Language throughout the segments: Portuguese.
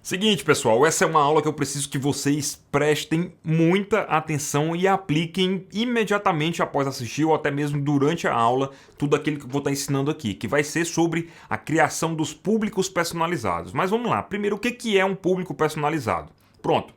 Seguinte, pessoal, essa é uma aula que eu preciso que vocês prestem muita atenção e apliquem imediatamente após assistir ou até mesmo durante a aula tudo aquilo que eu vou estar ensinando aqui, que vai ser sobre a criação dos públicos personalizados. Mas vamos lá, primeiro, o que é um público personalizado? Pronto.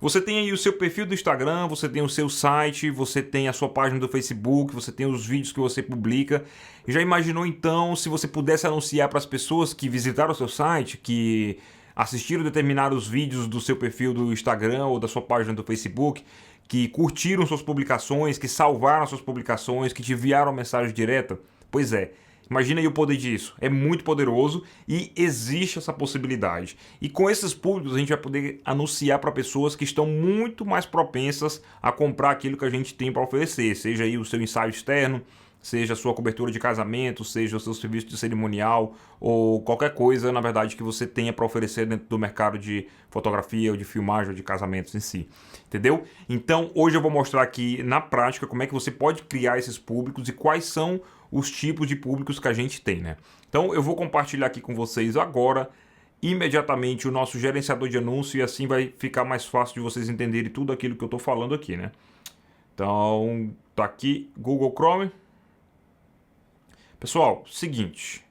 Você tem aí o seu perfil do Instagram, você tem o seu site, você tem a sua página do Facebook, você tem os vídeos que você publica. Já imaginou então se você pudesse anunciar para as pessoas que visitaram o seu site, que assistiram determinados vídeos do seu perfil do Instagram ou da sua página do Facebook, que curtiram suas publicações, que salvaram suas publicações, que te enviaram mensagem direta? Pois é. Imagina aí o poder disso. É muito poderoso e existe essa possibilidade. E com esses públicos a gente vai poder anunciar para pessoas que estão muito mais propensas a comprar aquilo que a gente tem para oferecer, seja aí o seu ensaio externo, seja a sua cobertura de casamento, seja o seu serviço de cerimonial ou qualquer coisa, na verdade, que você tenha para oferecer dentro do mercado de fotografia ou de filmagem ou de casamentos em si. Entendeu? Então, hoje eu vou mostrar aqui na prática como é que você pode criar esses públicos e quais são os tipos de públicos que a gente tem, né? Então, eu vou compartilhar aqui com vocês agora imediatamente o nosso gerenciador de anúncio e assim vai ficar mais fácil de vocês entenderem tudo aquilo que eu estou falando aqui, né? Então, tá aqui Google Chrome. Pessoal, seguinte,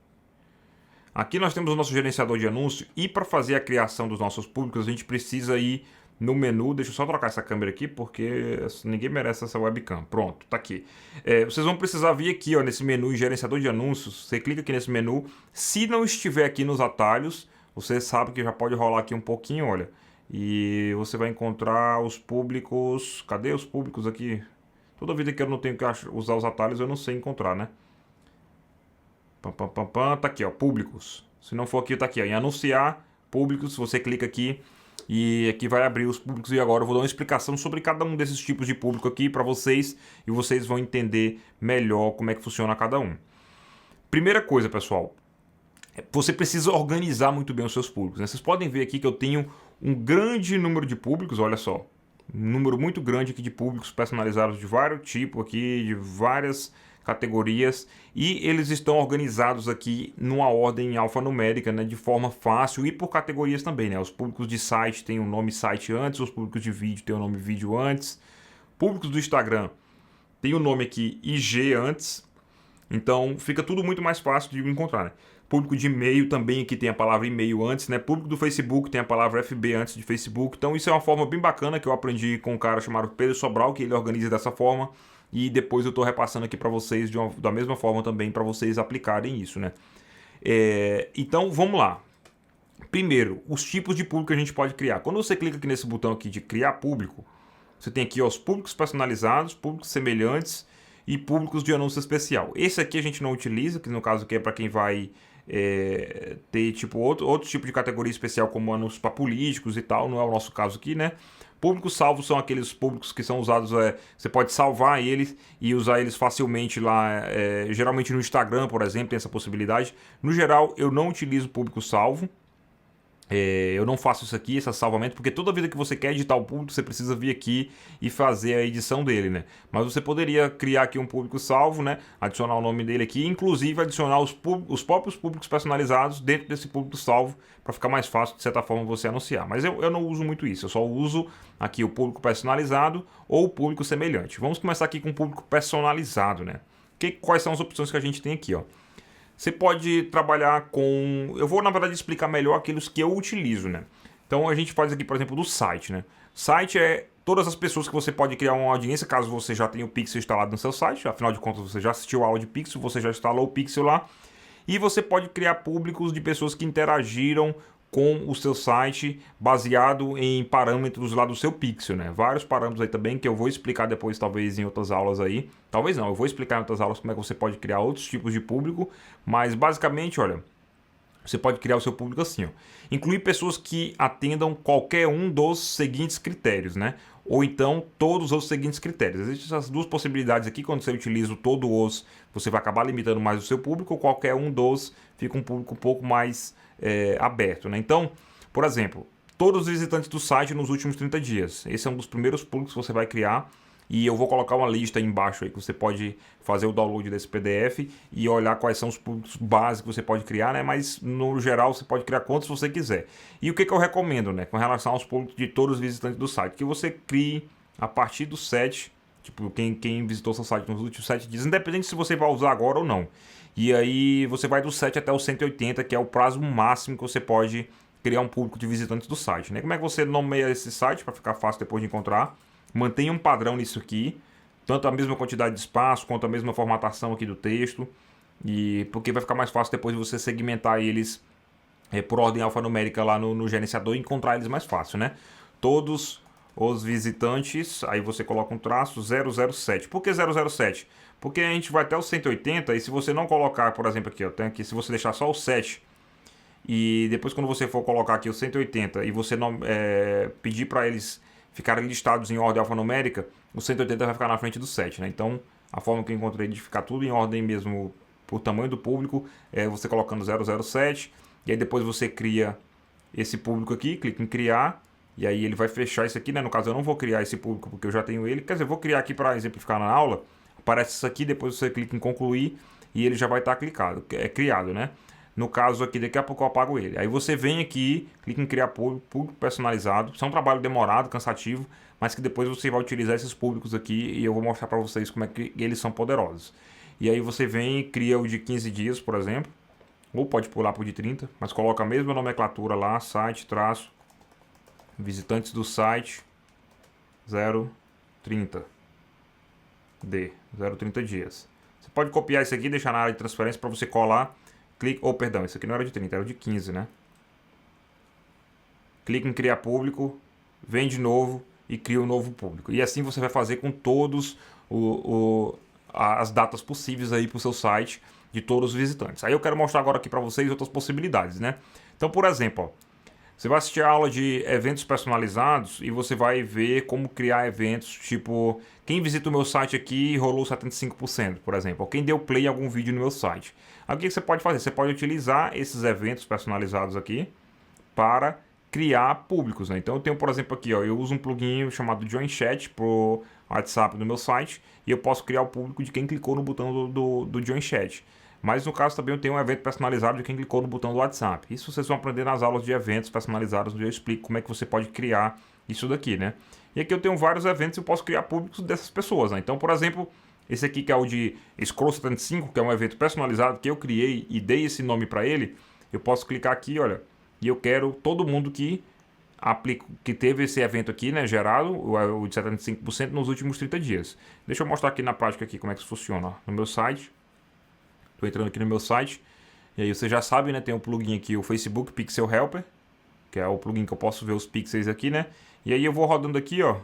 aqui nós temos o nosso gerenciador de anúncio e para fazer a criação dos nossos públicos a gente precisa ir no menu. Deixa eu só trocar essa câmera aqui porque ninguém merece essa webcam. Pronto, tá aqui. Vocês vão precisar vir aqui, ó, nesse menu em gerenciador de anúncios. Você clica aqui nesse menu. Se não estiver aqui nos atalhos, você sabe que já pode rolar aqui um pouquinho, olha. E você vai encontrar os públicos. Cadê os públicos aqui? Toda vida que eu não tenho que usar os atalhos eu não sei encontrar, né? Tá aqui, ó, públicos. Se não for aqui, tá aqui, ó, em anunciar públicos, você clica aqui e aqui vai abrir os públicos. E agora eu vou dar uma explicação sobre cada um desses tipos de público aqui para vocês e vocês vão entender melhor como é que funciona cada um. Primeira coisa, pessoal, você precisa organizar muito bem os seus públicos, né? Vocês podem ver aqui que eu tenho um grande número de públicos, olha só. Um número muito grande aqui de públicos personalizados de vários tipos aqui, de várias categorias, e eles estão organizados aqui numa ordem alfanumérica, né, de forma fácil e por categorias também, né? Os públicos de site têm o nome site antes, os públicos de vídeo têm o nome vídeo antes, públicos do Instagram tem o nome aqui IG antes, então fica tudo muito mais fácil de encontrar, né? Público de e-mail também aqui tem a palavra e-mail antes, né? Público do Facebook tem a palavra FB antes de Facebook. Então isso é uma forma bem bacana que eu aprendi com um cara chamado Pedro Sobral, que ele organiza dessa forma. E depois eu estou repassando aqui para vocês da mesma forma também para vocês aplicarem isso, né? Então vamos lá. Primeiro, os tipos de público que a gente pode criar. Quando você clica aqui nesse botão aqui de criar público, você tem aqui ó, os públicos personalizados, públicos semelhantes e públicos de anúncio especial. Esse aqui a gente não utiliza, que no caso aqui é para quem vai ter tipo outro tipo de categoria especial, como anúncios para políticos e tal, não é o nosso caso aqui, né? Públicos salvos são aqueles públicos que são usados, você pode salvar eles e usar eles facilmente lá, geralmente no Instagram, por exemplo, tem essa possibilidade. No geral, eu não utilizo público salvo. Eu não faço isso aqui, esse salvamento, porque toda vida que você quer editar o público, você precisa vir aqui e fazer a edição dele, né? Mas você poderia criar aqui um público salvo, né? Adicionar o nome dele aqui, inclusive adicionar os próprios públicos personalizados dentro desse público salvo, para ficar mais fácil, de certa forma, você anunciar. Mas eu não uso muito isso, eu só uso aqui o público personalizado ou o público semelhante. Vamos começar aqui com o público personalizado, né? Quais são as opções que a gente tem aqui, ó? Você pode trabalhar com... Eu vou, na verdade, explicar melhor aqueles que eu utilizo, né? Então, a gente faz aqui, por exemplo, do site, né? Site é todas as pessoas que você pode criar uma audiência, caso você já tenha o Pixel instalado no seu site. Afinal de contas, você já assistiu a aula de Pixel, você já instalou o Pixel lá. E você pode criar públicos de pessoas que interagiram com o seu site baseado em parâmetros lá do seu Pixel, né? Vários parâmetros aí também que eu vou explicar depois, talvez em outras aulas aí. Talvez não, eu vou explicar em outras aulas como é que você pode criar outros tipos de público, mas basicamente, olha, você pode criar o seu público assim, ó. Incluir pessoas que atendam qualquer um dos seguintes critérios, né? Ou então todos os seguintes critérios. Existem essas duas possibilidades aqui. Quando você utiliza o todo os, você vai acabar limitando mais o seu público. Qualquer um dos fica um público um pouco mais aberto, né? Então, por exemplo, todos os visitantes do site nos últimos 30 dias. Esse é um dos primeiros públicos que você vai criar. E eu vou colocar uma lista aí embaixo aí que você pode fazer o download desse PDF e olhar quais são os públicos básicos que você pode criar, né? Mas no geral você pode criar quantos você quiser. E o que eu recomendo, né? Com relação aos públicos de todos os visitantes do site, que você crie a partir do 7, tipo, quem visitou seu site nos últimos 7 dias, independente se você vai usar agora ou não. E aí você vai do 7 até o 180, que é o prazo máximo que você pode criar um público de visitantes do site, né? Como é que você nomeia esse site para ficar fácil depois de encontrar? Mantenha um padrão nisso aqui, tanto a mesma quantidade de espaço quanto a mesma formatação aqui do texto, e porque vai ficar mais fácil depois de você segmentar eles por ordem alfanumérica lá no gerenciador e encontrar eles mais fácil, né? Todos os visitantes, aí você coloca um traço 007. Por que 007? Porque a gente vai até o 180 e se você não colocar, por exemplo, aqui, ó, tem aqui, se você deixar só o 7 e depois quando você for colocar aqui o 180 e você não pedir para eles ficarem listados em ordem alfanumérica, o 180 vai ficar na frente do 7, né? Então, a forma que eu encontrei de ficar tudo em ordem mesmo por tamanho do público é você colocando 007 e aí depois você cria esse público aqui, clica em criar e aí ele vai fechar isso aqui, né? No caso eu não vou criar esse público porque eu já tenho ele, quer dizer, eu vou criar aqui para exemplificar na aula, aparece isso aqui, depois você clica em concluir e ele já vai estar criado, né? No caso aqui, daqui a pouco eu apago ele. Aí você vem aqui, clica em criar público personalizado. Isso é um trabalho demorado, cansativo, mas que depois você vai utilizar esses públicos aqui e eu vou mostrar para vocês como é que eles são poderosos. E aí você vem e cria o de 15 dias, por exemplo, ou pode pular para o de 30, mas coloca a mesma nomenclatura lá, site, traço, visitantes do site, 030 030 dias. Você pode copiar isso aqui, deixar na área de transferência para você colar. Clique, perdão, isso aqui não era de 30, era de 15, né? Clique em criar público, vem de novo e cria um novo público. E assim você vai fazer com todos as datas possíveis aí para o seu site de todos os visitantes. Aí eu quero mostrar agora aqui para vocês outras possibilidades, né? Então, por exemplo, ó, você vai assistir a aula de eventos personalizados e você vai ver como criar eventos, tipo, quem visita o meu site aqui rolou 75%, por exemplo, ou quem deu play em algum vídeo no meu site. Aí o que você pode fazer? Você pode utilizar esses eventos personalizados aqui para criar públicos, né? Então eu tenho, por exemplo, aqui, ó, eu uso um plugin chamado Join Chat pro WhatsApp do meu site e eu posso criar o público de quem clicou no botão do Join Chat. Mas no caso também eu tenho um evento personalizado de quem clicou no botão do WhatsApp. Isso vocês vão aprender nas aulas de eventos personalizados, onde eu explico como é que você pode criar isso daqui, né? E aqui eu tenho vários eventos e eu posso criar públicos dessas pessoas, né? Então, por exemplo, esse aqui que é o de Scroll 75, que é um evento personalizado que eu criei e dei esse nome para ele, eu posso clicar aqui, olha, e eu quero todo mundo que teve esse evento aqui, né, gerado, o de 75% nos últimos 30 dias. Deixa eu mostrar aqui na prática aqui como é que isso funciona, ó. No meu site. Estou entrando aqui no meu site. E aí você já sabe, né? Tem um plugin aqui, o Facebook Pixel Helper. Que é o plugin que eu posso ver os pixels aqui, né? E aí eu vou rodando aqui, ó.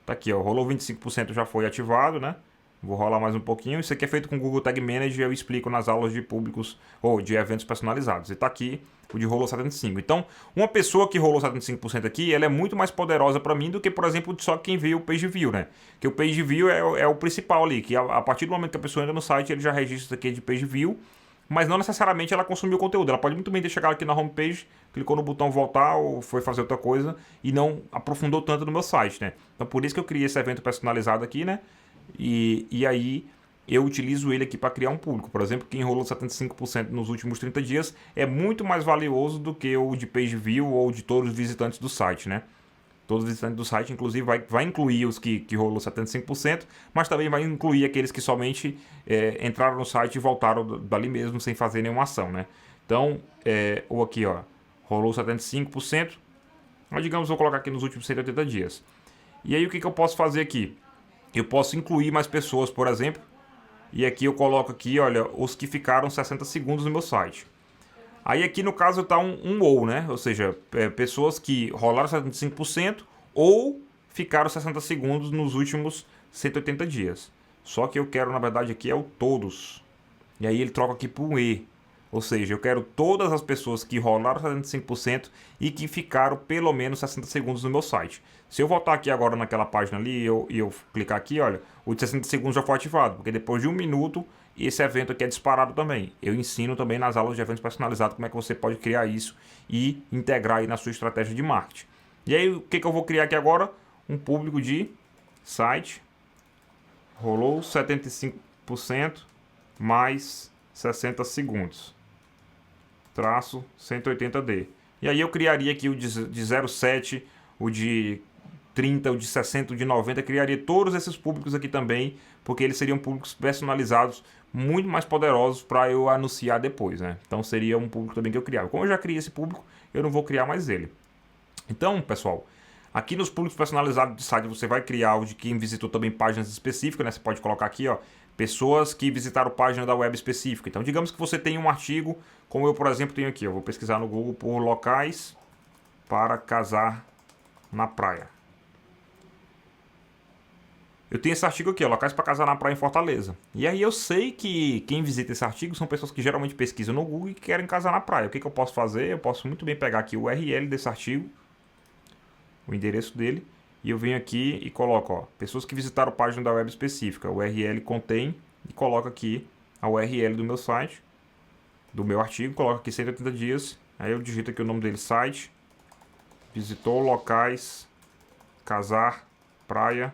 Tá aqui, ó. Rolou 25%, já foi ativado, né? Vou rolar mais um pouquinho. Isso aqui é feito com o Google Tag Manager. Eu explico nas aulas de públicos ou de eventos personalizados. E tá aqui o de rolou 75%. Então, uma pessoa que rolou 75% aqui, ela é muito mais poderosa para mim do que, por exemplo, só quem vê o page view, né? Que o page view é o principal ali, que a partir do momento que a pessoa entra no site, ele já registra isso aqui de page view, mas não necessariamente ela consumiu o conteúdo. Ela pode muito bem ter chegado aqui na homepage, clicou no botão voltar ou foi fazer outra coisa e não aprofundou tanto no meu site, né? Então, por isso que eu criei esse evento personalizado aqui, né? E aí eu utilizo ele aqui para criar um público. Por exemplo, quem enrolou 75% nos últimos 30 dias é muito mais valioso do que o de page view ou de todos os visitantes do site, né? Todos os visitantes do site, inclusive, vai incluir os que rolou 75%, mas também vai incluir aqueles que somente entraram no site e voltaram dali mesmo sem fazer nenhuma ação, né? Então, ou aqui, ó, rolou 75%, mas digamos, vou colocar aqui nos últimos 180 dias. E aí, o que eu posso fazer aqui? Eu posso incluir mais pessoas, por exemplo, e aqui eu coloco aqui, olha, os que ficaram 60 segundos no meu site. Aí aqui no caso está um ou, né? Ou seja, pessoas que rolaram 75% ou ficaram 60 segundos nos últimos 180 dias. Só que eu quero, na verdade, aqui é o todos. E aí ele troca aqui por um e. Ou seja, eu quero todas as pessoas que rolaram 75% e que ficaram pelo menos 60 segundos no meu site. Se eu voltar aqui agora naquela página ali e eu clicar aqui, olha, o de 60 segundos já foi ativado, porque depois de um minuto esse evento aqui é disparado também. Eu ensino também nas aulas de eventos personalizados como é que você pode criar isso e integrar aí na sua estratégia de marketing. E aí, o que eu vou criar aqui agora? Um público de site, rolou 75% mais 60 segundos, traço 180D. E aí eu criaria aqui o de 0,7, o de 30, o de 60, o de 90, criaria todos esses públicos aqui também, porque eles seriam públicos personalizados, muito mais poderosos para eu anunciar depois, né? Então seria um público também que eu criava. Como eu já criei esse público, eu não vou criar mais ele. Então, pessoal, aqui nos públicos personalizados de site você vai criar o de quem visitou também páginas específicas, né? Você pode colocar aqui, ó, pessoas que visitaram página da web específica. Então, digamos que você tem um artigo, como eu, por exemplo, tenho aqui. Eu vou pesquisar no Google por locais para casar na praia. Eu tenho esse artigo aqui, ó, locais para casar na praia em Fortaleza. E aí eu sei que quem visita esse artigo são pessoas que geralmente pesquisam no Google e querem casar na praia. O que eu posso fazer? Eu posso muito bem pegar aqui o URL desse artigo, o endereço dele, e eu venho aqui e coloco, ó, pessoas que visitaram página da web específica. O URL contém e coloco aqui a URL do meu site, do meu artigo, coloco aqui 180 dias. Aí eu digito aqui o nome dele, site, visitou locais, casar, praia,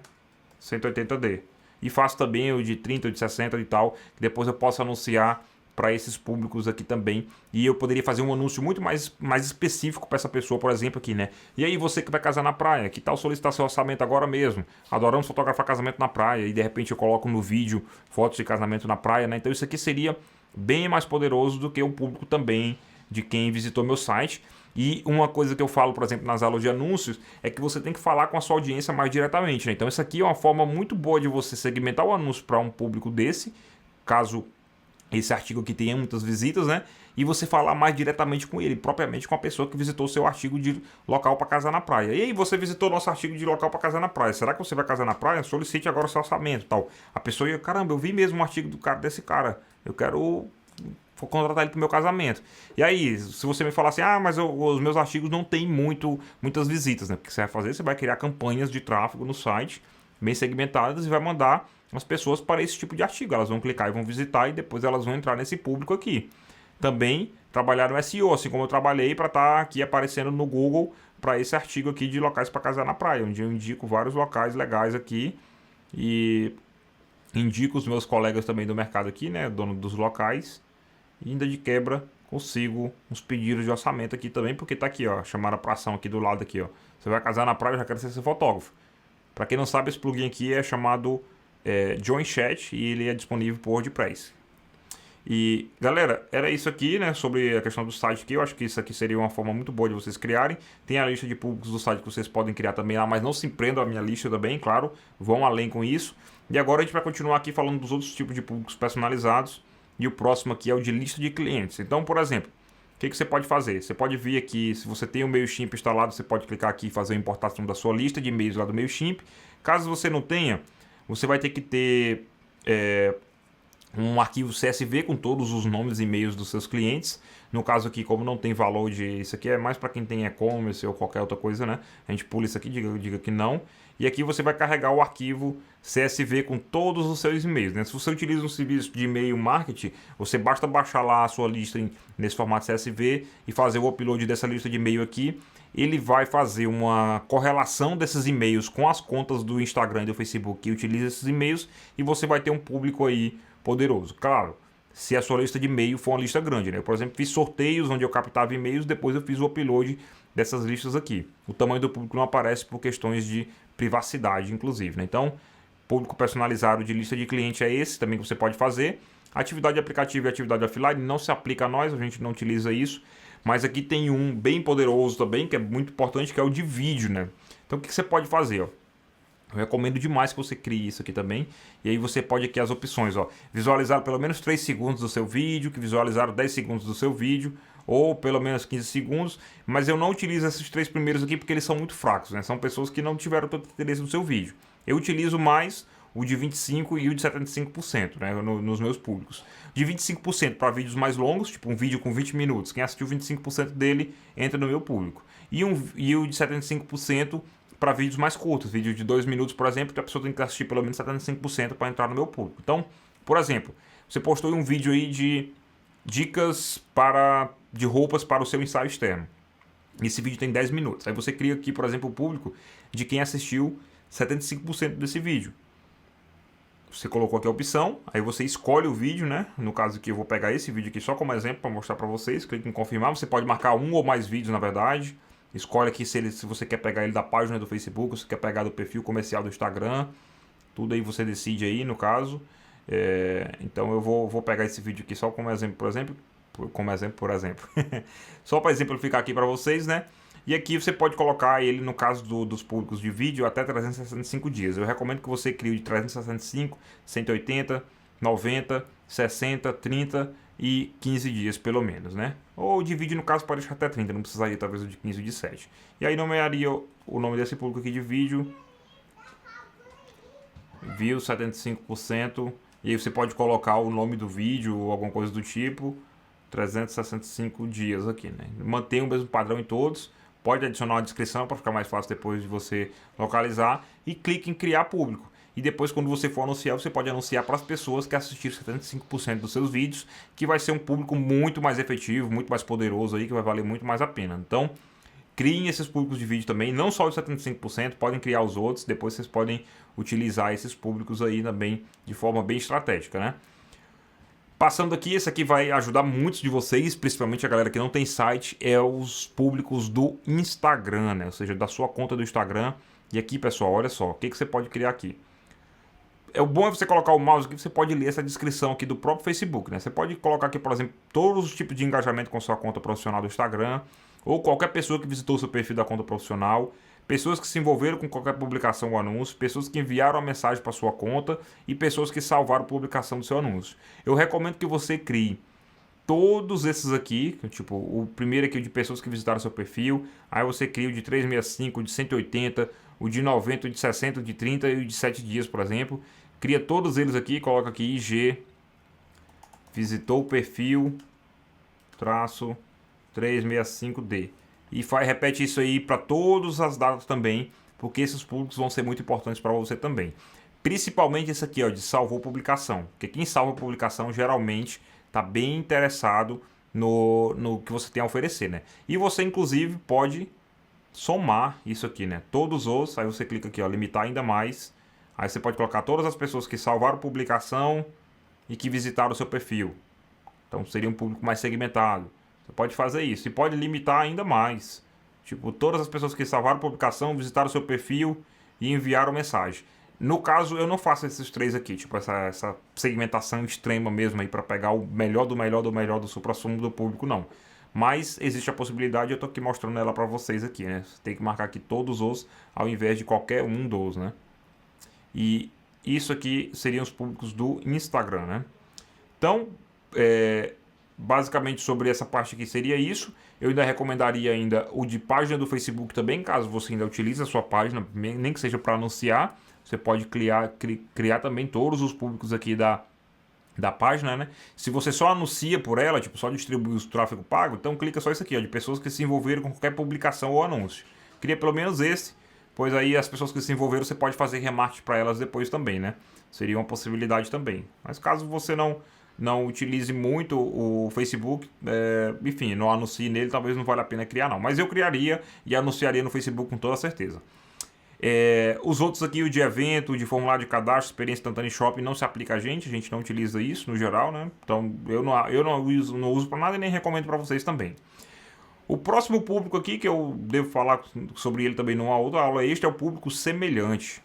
180D. E faço também o de 30, o de 60 e tal, que depois eu posso anunciar para esses públicos aqui também. E eu poderia fazer um anúncio muito mais específico para essa pessoa, por exemplo, aqui, né? E aí, você que vai casar na praia, que tal solicitar seu orçamento agora mesmo? Adoramos fotografar casamento na praia. E de repente eu coloco no vídeo fotos de casamento na praia, né? Então isso aqui seria bem mais poderoso do que o público também de quem visitou meu site. E uma coisa que eu falo, por exemplo, nas aulas de anúncios, é que você tem que falar com a sua audiência mais diretamente, né? Então isso aqui é uma forma muito boa de você segmentar o anúncio para um público desse, caso esse artigo aqui tenha muitas visitas, né? E você falar mais diretamente com ele, propriamente com a pessoa que visitou o seu artigo de local para casar na praia. E aí, você visitou nosso artigo de local para casar na praia. Será que você vai casar na praia? Solicite agora o seu orçamento, tal. A pessoa ia, caramba, eu vi mesmo um artigo desse cara. Eu quero vou contratar ele para o meu casamento. E aí, se você me falar assim, mas os meus artigos não tem muitas visitas, né? O que você vai fazer? Você vai criar campanhas de tráfego no site, bem segmentadas, e vai mandar as pessoas para esse tipo de artigo. Elas vão clicar e vão visitar, e depois elas vão entrar nesse público aqui. Também trabalhar no SEO, assim como eu trabalhei para estar aqui aparecendo no Google para esse artigo aqui de locais para casar na praia, onde eu indico vários locais legais aqui e indico os meus colegas também do mercado aqui, né, dono dos locais. E ainda de quebra consigo uns pedidos de orçamento aqui também, porque tá aqui, ó, chamaram pra ação aqui do lado aqui, ó. Você vai casar na praia, eu já quero ser seu fotógrafo. Para quem não sabe, esse plugin aqui é chamado Join Chat e ele é disponível por WordPress. E galera, era isso aqui, né, sobre a questão do site aqui. Eu acho que isso aqui seria uma forma muito boa de vocês criarem. Tem a lista de públicos do site que vocês podem criar também lá, mas não se prendam à minha lista também, claro, vão além com isso. E agora a gente vai continuar aqui falando dos outros tipos de públicos personalizados. E o próximo aqui é o de lista de clientes. Então, por exemplo, o que você pode fazer? Você pode vir aqui, se você tem o MailChimp instalado, você pode clicar aqui e fazer a importação da sua lista de e-mails lá do MailChimp. Caso você não tenha, você vai ter que ter um arquivo CSV com todos os nomes e e-mails dos seus clientes. No caso aqui, como não tem valor de... Isso aqui é mais para quem tem e-commerce ou qualquer outra coisa, né? A gente pula isso aqui, diga que não. E aqui você vai carregar o arquivo CSV com todos os seus e-mails, né? Se você utiliza um serviço de e-mail marketing, você basta baixar lá a sua lista nesse formato CSV e fazer o upload dessa lista de e-mail aqui. Ele vai fazer uma correlação desses e-mails com as contas do Instagram e do Facebook que utilizam esses e-mails, e você vai ter um público aí poderoso. Claro, se a sua lista de e-mail for uma lista grande, né? Eu, por exemplo, fiz sorteios onde eu captava e-mails, depois eu fiz o upload dessas listas aqui. O tamanho do público não aparece por questões de privacidade, inclusive, né? Então, público personalizado de lista de cliente é esse também que você pode fazer. Atividade aplicativa e atividade offline não se aplica a nós, a gente não utiliza isso. Mas aqui tem um bem poderoso também, que é muito importante, que é o de vídeo, né? Então, o que você pode fazer, ó? Eu recomendo demais que você crie isso aqui também. E aí você pode aqui as opções, ó. Visualizar pelo menos 3 segundos do seu vídeo, que visualizaram 10 segundos do seu vídeo, ou pelo menos 15 segundos. Mas eu não utilizo esses 3 primeiros aqui porque eles são muito fracos, né? São pessoas que não tiveram tanto interesse no seu vídeo. Eu utilizo mais o de 25% e o de 75%, né, nos meus públicos. De 25% para vídeos mais longos, tipo um vídeo com 20 minutos. Quem assistiu 25% dele entra no meu público. E o de 75% para vídeos mais curtos, vídeo de 2 minutos, por exemplo, que a pessoa tem que assistir pelo menos 75% para entrar no meu público. Então, por exemplo, você postou um vídeo aí de dicas de roupas para o seu ensaio externo. Esse vídeo tem 10 minutos. Aí você cria aqui, por exemplo, o público de quem assistiu 75% desse vídeo. Você colocou aqui a opção, aí você escolhe o vídeo, né? No caso aqui eu vou pegar esse vídeo aqui só como exemplo para mostrar para vocês. Clique em confirmar, você pode marcar um ou mais vídeos na verdade. Escolhe aqui se você quer pegar ele da página do Facebook, se quer pegar do perfil comercial do Instagram. Tudo aí você decide aí no caso. Então eu vou pegar esse vídeo aqui só como exemplo, por exemplo. Só para exemplificar aqui para vocês, né? E aqui você pode colocar ele, no caso dos públicos de vídeo, até 365 dias. Eu recomendo que você crie de 365, 180, 90, 60, 30 e 15 dias, pelo menos, né? Ou de vídeo, no caso, pode deixar até 30, não precisaria talvez o de 15 ou de 7. E aí nomearia o nome desse público aqui de vídeo. View 75%. E aí você pode colocar o nome do vídeo ou alguma coisa do tipo. 365 dias aqui, né? Mantém o mesmo padrão em todos. Pode adicionar uma descrição para ficar mais fácil depois de você localizar. E clique em criar público. E depois, quando você for anunciar, você pode anunciar para as pessoas que assistiram 75% dos seus vídeos, que vai ser um público muito mais efetivo, muito mais poderoso aí, que vai valer muito mais a pena. Então, criem esses públicos de vídeo também, não só os 75%, podem criar os outros, depois vocês podem utilizar esses públicos aí também de forma bem estratégica, né? Passando aqui, esse aqui vai ajudar muitos de vocês, principalmente a galera que não tem site, é os públicos do Instagram, né? Ou seja, da sua conta do Instagram. E aqui, pessoal, olha só, o que você pode criar aqui. O bom é você colocar o mouse aqui, você pode ler essa descrição aqui do próprio Facebook, né? Você pode colocar aqui, por exemplo, todos os tipos de engajamento com sua conta profissional do Instagram, ou qualquer pessoa que visitou o seu perfil da conta profissional, pessoas que se envolveram com qualquer publicação ou anúncio, pessoas que enviaram a mensagem para sua conta e pessoas que salvaram a publicação do seu anúncio. Eu recomendo que você crie todos esses aqui, tipo, o primeiro aqui é de pessoas que visitaram seu perfil, aí você cria o de 365, o de 180, o de 90, o de 60, o de 30 e o de 7 dias, por exemplo. Cria todos eles aqui, coloca aqui IG, visitou o perfil, traço 365D. E repete isso aí para todas as datas também, porque esses públicos vão ser muito importantes para você também. Principalmente esse aqui, ó, de salvou publicação. Porque quem salva publicação geralmente está bem interessado no que você tem a oferecer, né? E você, inclusive, pode somar isso aqui, né? Todos os, aí você clica aqui, ó, limitar ainda mais. Aí você pode colocar todas as pessoas que salvaram publicação e que visitaram o seu perfil. Então seria um público mais segmentado. Você pode fazer isso e pode limitar ainda mais. Tipo, todas as pessoas que salvaram a publicação, visitaram o seu perfil e enviaram mensagem. No caso, eu não faço esses três aqui, tipo essa segmentação extrema mesmo aí para pegar o melhor do melhor do melhor do supra-sumo do público, não. Mas existe a possibilidade, eu tô aqui mostrando ela para vocês aqui, né? Você tem que marcar aqui todos os, ao invés de qualquer um dos, né? E isso aqui seriam os públicos do Instagram, né? Então, basicamente sobre essa parte aqui seria isso. Eu ainda recomendaria ainda o de página do Facebook também, caso você ainda utilize a sua página, nem que seja para anunciar. Você pode criar também todos os públicos aqui da página, né? Se você só anuncia por ela, tipo, só distribui o tráfego pago, então clica só isso aqui, ó, de pessoas que se envolveram com qualquer publicação ou anúncio. Cria pelo menos esse, pois aí as pessoas que se envolveram você pode fazer remarketing para elas depois também, né? Seria uma possibilidade também. Mas caso você não utilize muito o Facebook, enfim, não anuncie nele, talvez não valha a pena criar não. Mas eu criaria e anunciaria no Facebook com toda certeza. Os outros aqui, o de evento, o de formulário de cadastro, experiência instantânea e shopping, não se aplica a gente não utiliza isso no geral, né? Então eu não uso para nada e nem recomendo para vocês também. O próximo público aqui, que eu devo falar sobre ele também numa outra aula extra, é o público semelhante.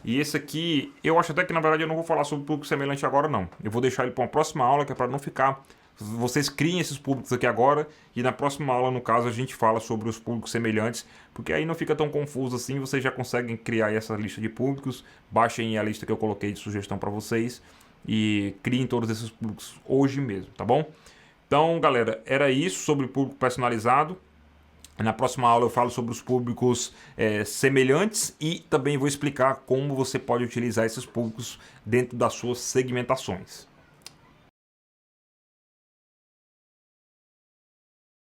E esse aqui, eu acho até que na verdade eu não vou falar sobre público semelhante agora não. Eu vou deixar ele para uma próxima aula, que é para não ficar... Vocês criem esses públicos aqui agora e na próxima aula, no caso, a gente fala sobre os públicos semelhantes, porque aí não fica tão confuso assim, vocês já conseguem criar essa lista de públicos, baixem a lista que eu coloquei de sugestão para vocês e criem todos esses públicos hoje mesmo, tá bom? Então, galera, era isso sobre público personalizado. Na próxima aula eu falo sobre os públicos semelhantes e também vou explicar como você pode utilizar esses públicos dentro das suas segmentações.